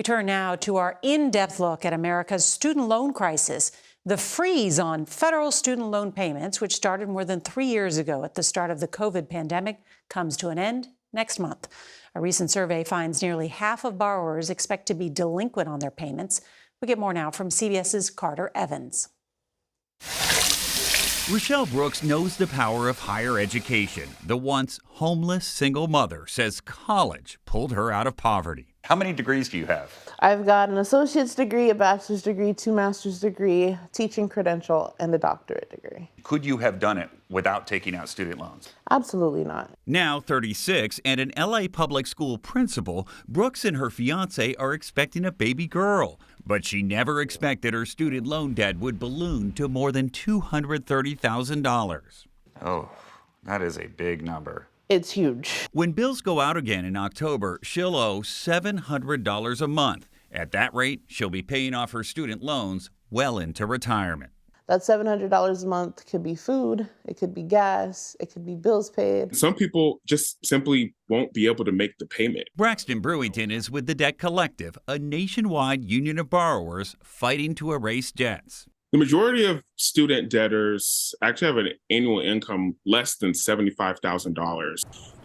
We turn now to our in-depth look at America's student loan crisis. The freeze on federal student loan payments, which started more than 3 years ago at the start of the COVID pandemic, comes to an end next month. A recent survey finds nearly half of borrowers expect to be delinquent on their payments. We get more now from CBS's Carter Evans. Rochelle Brooks knows the power of higher education. The once homeless single mother says college pulled her out of poverty. How many degrees do you have? I've got an associate's degree, a bachelor's degree, 2 master's degree, teaching credential, and a doctorate degree. Could you have done it without taking out student loans? Absolutely not. Now 36 and an LA public school principal, Brooks and her fiance are expecting a baby girl. But she never expected her student loan debt would balloon to more than $230,000. Oh, that is a big number. It's huge. When bills go out again in October, she'll owe $700 a month. At that rate, she'll be paying off her student loans well into retirement. That $700 a month could be food, it could be gas, it could be bills paid. Some people just simply won't be able to make the payment. Braxton Brewington is with the Debt Collective, a nationwide union of borrowers fighting to erase debts. The majority of student debtors actually have an annual income less than $75,000.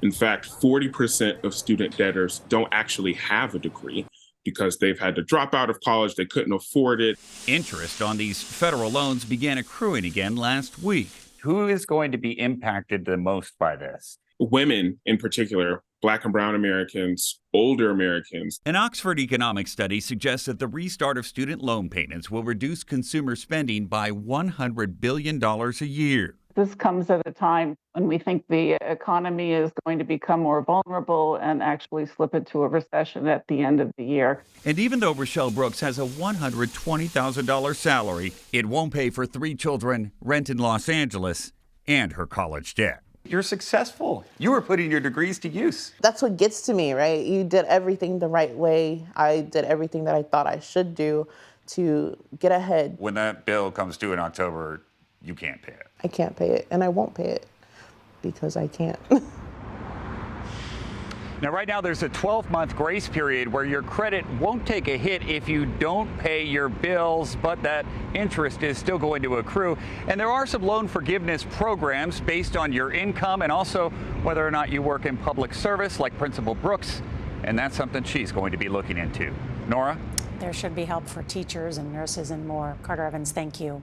In fact, 40% of student debtors don't actually have a degree because they've had to drop out of college, they couldn't afford it. Interest on these federal loans began accruing again last week. Who is going to be impacted the most by this? Women in particular, Black and brown Americans, older Americans. An Oxford economic study suggests that the restart of student loan payments will reduce consumer spending by $100 billion a year. This comes at a time when we think the economy is going to become more vulnerable and actually slip into a recession at the end of the year. And even though Rochelle Brooks has a $120,000 salary, it won't pay for 3 children, rent in Los Angeles, and her college debt. You're successful. You were putting your degrees to use. That's what gets to me, right? You did everything the right way. I did everything that I thought I should do to get ahead. When that bill comes due in October, you can't pay it. I can't pay it, and I won't pay it because I can't. Now, right now, there's a 12-month grace period where your credit won't take a hit if you don't pay your bills, but that interest is still going to accrue. And there are some loan forgiveness programs based on your income and also whether or not you work in public service, like Principal Brooks, and that's something she's going to be looking into. Norah? There should be help for teachers and nurses and more. Carter Evans, thank you.